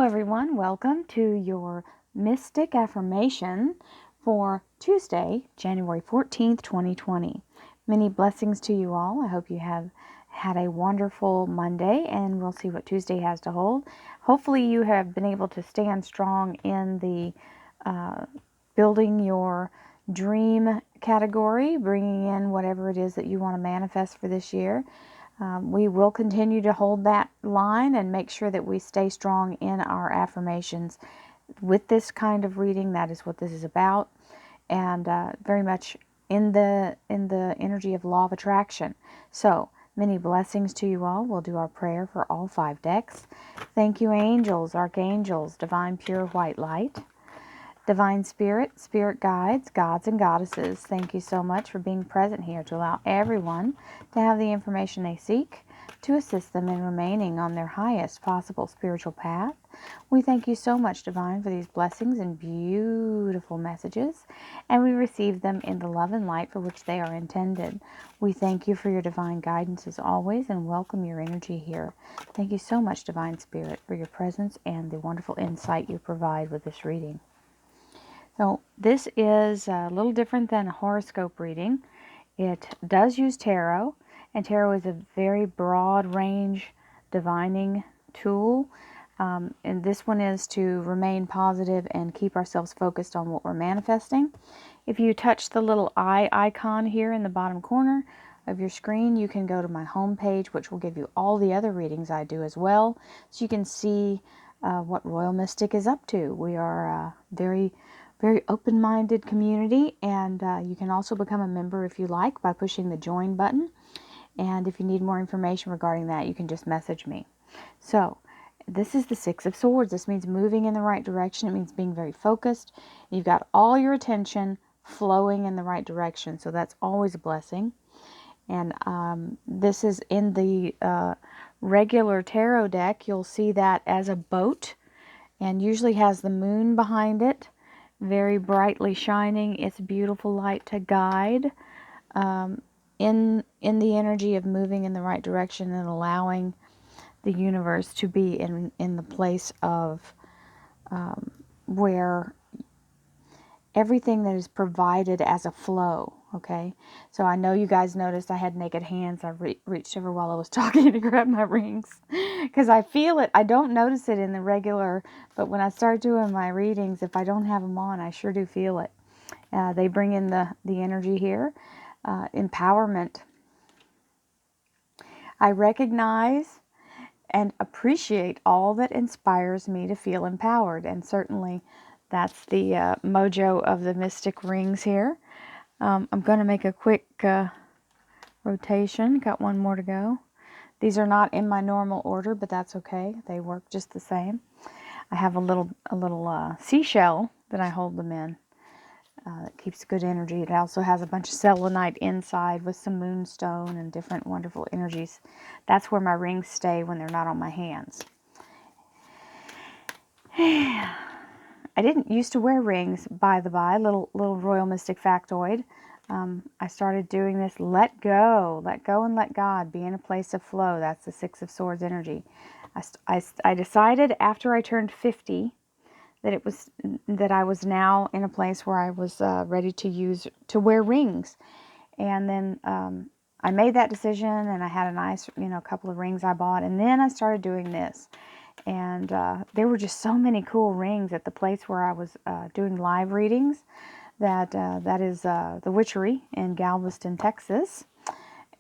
everyone. Welcome to your Mystic Affirmation for Tuesday, January 14th, 2020. Many blessings to you all. I hope you have had a wonderful Monday, and we'll see what Tuesday has to hold. Hopefully you have been able to stand strong in the building your dream category, bringing in whatever it is that you want to manifest for this year. We will continue to hold that line and make sure that we stay strong in our affirmations with this kind of reading. That is what this is about, and very much in the energy of law of attraction. So many blessings to you all. We'll do our prayer for all 5 decks. Thank you, angels, archangels, divine pure white light, divine spirit, spirit guides, gods and goddesses. Thank you so much for being present here to allow everyone to have the information they seek to assist them in remaining on their highest possible spiritual path. We thank you so much, Divine, for these blessings and beautiful messages, and we receive them in the love and light for which they are intended. We thank you for your divine guidance as always and welcome your energy here. Thank you so much, Divine Spirit, for your presence and the wonderful insight you provide with this reading. So this is a little different than a horoscope reading. It does use tarot, and tarot is a very broad range divining tool. And this one is to remain positive and keep ourselves focused on what we're manifesting. If you touch the little eye icon here in the bottom corner of your screen, you can go to my home page, which will give you all the other readings I do as well, so you can see what Royal Mystic is up to. We are very open-minded community, and you can also become a member if you like by pushing the join button. And if you need more information regarding that, you can just message me. So this is the 6 of Swords. This means moving in the right direction. It means being very focused. You've got all your attention flowing in the right direction, so that's always a blessing. And this is in the regular tarot deck. You'll see that as a boat, and usually has the moon behind it, very brightly shining its beautiful light to guide in the energy of moving in the right direction and allowing the universe to be in the place of where everything that is provided as a flow. Okay, so I know you guys noticed I had naked hands. I reached over while I was talking to grab my rings because I feel it. I don't notice it in the regular, but when I start doing my readings, if I don't have them on, I sure do feel it. They bring in the energy here. Empowerment. I recognize and appreciate all that inspires me to feel empowered, and certainly that's the mojo of the mystic rings here. I'm going to make a quick rotation. Got one more to go. These are not in my normal order, but that's okay. They work just the same. I have a little seashell that I hold them in. That keeps good energy. It also has a bunch of selenite inside with some moonstone and different wonderful energies. That's where my rings stay when they're not on my hands. I didn't used to wear rings, by the by, little Royal Mystic factoid. I started doing this, let go and let God, be in a place of flow. That's the 6 of Swords energy. I decided after I turned 50 that I was now in a place where I was ready to wear rings. And then I made that decision, and I had a nice, couple of rings I bought, and then I started doing this. And there were just so many cool rings at the place where I was doing live readings. That is the Witchery in Galveston, Texas.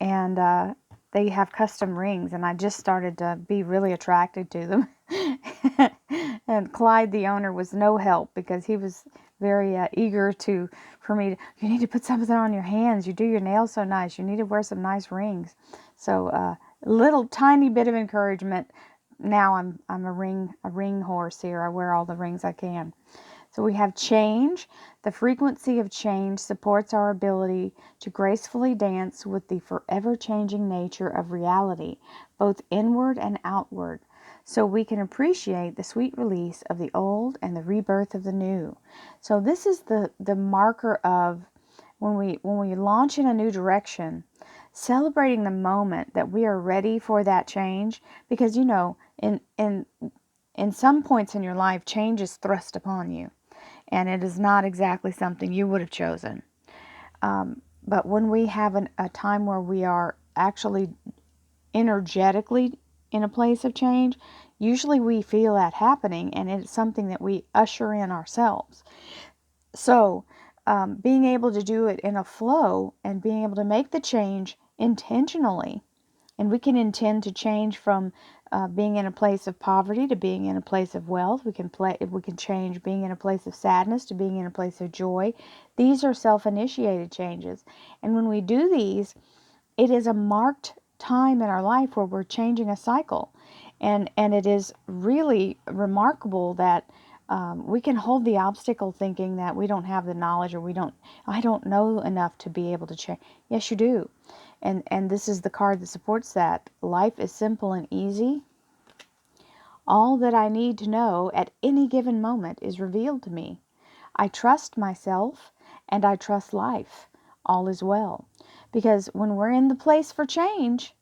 And they have custom rings, and I just started to be really attracted to them. And Clyde, the owner, was no help because he was very eager for me to, you need to put something on your hands. You do your nails so nice. You need to wear some nice rings. So a little tiny bit of encouragement. Now I'm a ring horse here. I wear all the rings I can. So we have change. The frequency of change supports our ability to gracefully dance with the forever changing nature of reality, both inward and outward, so we can appreciate the sweet release of the old and the rebirth of the new. So this is the marker of when we launch in a new direction, celebrating the moment that we are ready for that change, because in in some points in your life, change is thrust upon you, and it is not exactly something you would have chosen. But when we have a time where we are actually energetically in a place of change, usually we feel that happening, and it's something that we usher in ourselves. So, being able to do it in a flow and being able to make the change intentionally, and we can intend to change from being in a place of poverty to being in a place of wealth. We can change being in a place of sadness to being in a place of joy. These are self-initiated changes, and when we do these, it is a marked time in our life where we're changing a cycle. And it is really remarkable that we can hold the obstacle thinking that we don't have the knowledge, or I don't know enough to be able to change. Yes, you do. And this is the card that supports that. Life is simple and easy. All that I need to know at any given moment is revealed to me. I trust myself and I trust life. All is well. Because when we're in the place for change,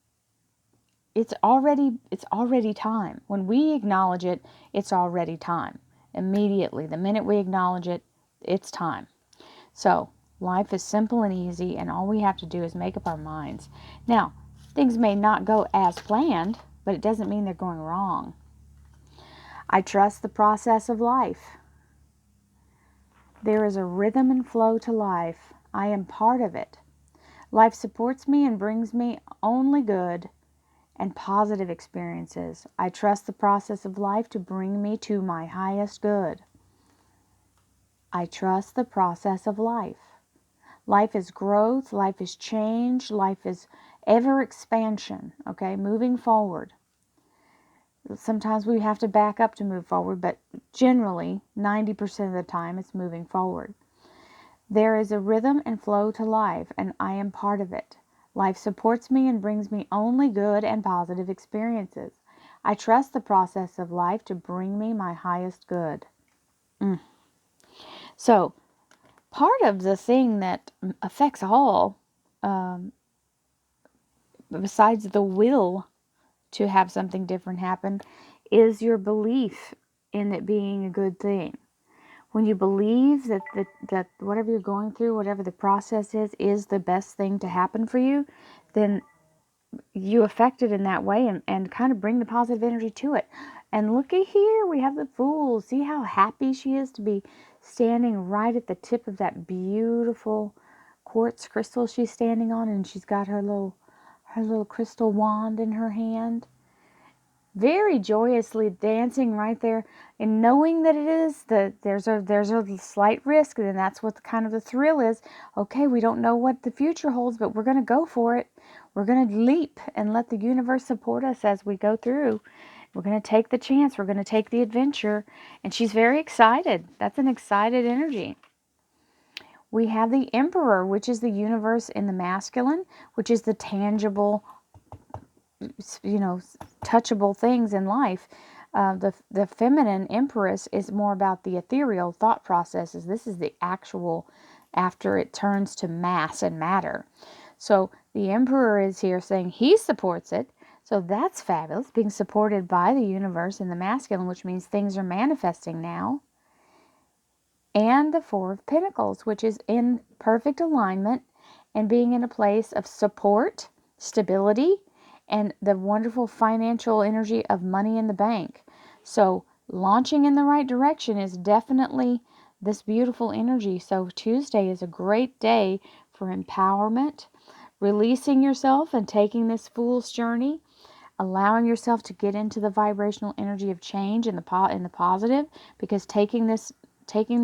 it's already time. When we acknowledge it, it's already time. Immediately, the minute we acknowledge it, it's time. So, life is simple and easy, and all we have to do is make up our minds. Now, things may not go as planned, but it doesn't mean they're going wrong. I trust the process of life. There is a rhythm and flow to life. I am part of it. Life supports me and brings me only good and positive experiences. I trust the process of life to bring me to my highest good. I trust the process of life. Life is growth, life is change, life is ever expansion, okay, moving forward. Sometimes we have to back up to move forward, but generally, 90% of the time, it's moving forward. There is a rhythm and flow to life, and I am part of it. Life supports me and brings me only good and positive experiences. I trust the process of life to bring me my highest good. So, part of the thing that affects all, besides the will to have something different happen, is your belief in it being a good thing. When you believe that whatever you're going through, whatever the process is the best thing to happen for you, then you affect it in that way, and kind of bring the positive energy to it. And looky here, we have the Fool. See how happy she is to be standing right at the tip of that beautiful quartz crystal she's standing on, and she's got her little crystal wand in her hand, very joyously dancing right there, and knowing that there's a slight risk, and that's what the thrill is. Okay, we don't know what the future holds, but we're going to go for it. We're going to leap and let the universe support us as we go through. We're going to take the chance. We're going to take the adventure, and she's very excited. That's an excited energy. We have the Emperor, which is the universe in the masculine, which is the tangible, touchable things in life. The feminine Empress is more about the ethereal thought processes. This is the actual after it turns to mass and matter. So the Emperor is here saying he supports it. So that's fabulous, being supported by the universe in the masculine, which means things are manifesting now. And the Four of Pentacles, which is in perfect alignment and being in a place of support, stability, and the wonderful financial energy of money in the bank. So launching in the right direction is definitely this beautiful energy. So Tuesday is a great day for empowerment, releasing yourself and taking this fool's journey, allowing yourself to get into the vibrational energy of change in the positive, because taking this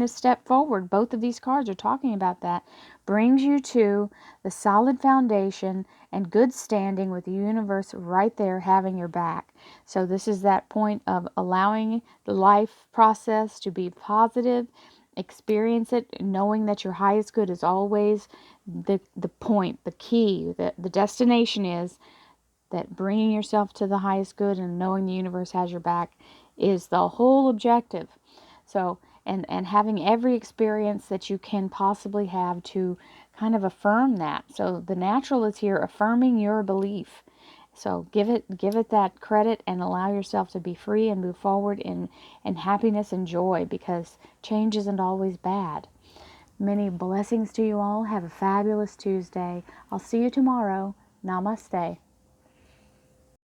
step forward, both of these cards are talking about that, brings you to the solid foundation and good standing with the universe right there having your back. So this is that point of allowing the life process to be positive, experience it, knowing that your highest good is always the point, the key, the destination is that bringing yourself to the highest good and knowing the universe has your back is the whole objective. So, and having every experience that you can possibly have to kind of affirm that. So the natural is here affirming your belief. So give it that credit and allow yourself to be free and move forward in happiness and joy, because change isn't always bad. Many blessings to you all. Have a fabulous Tuesday. I'll see you tomorrow. Namaste.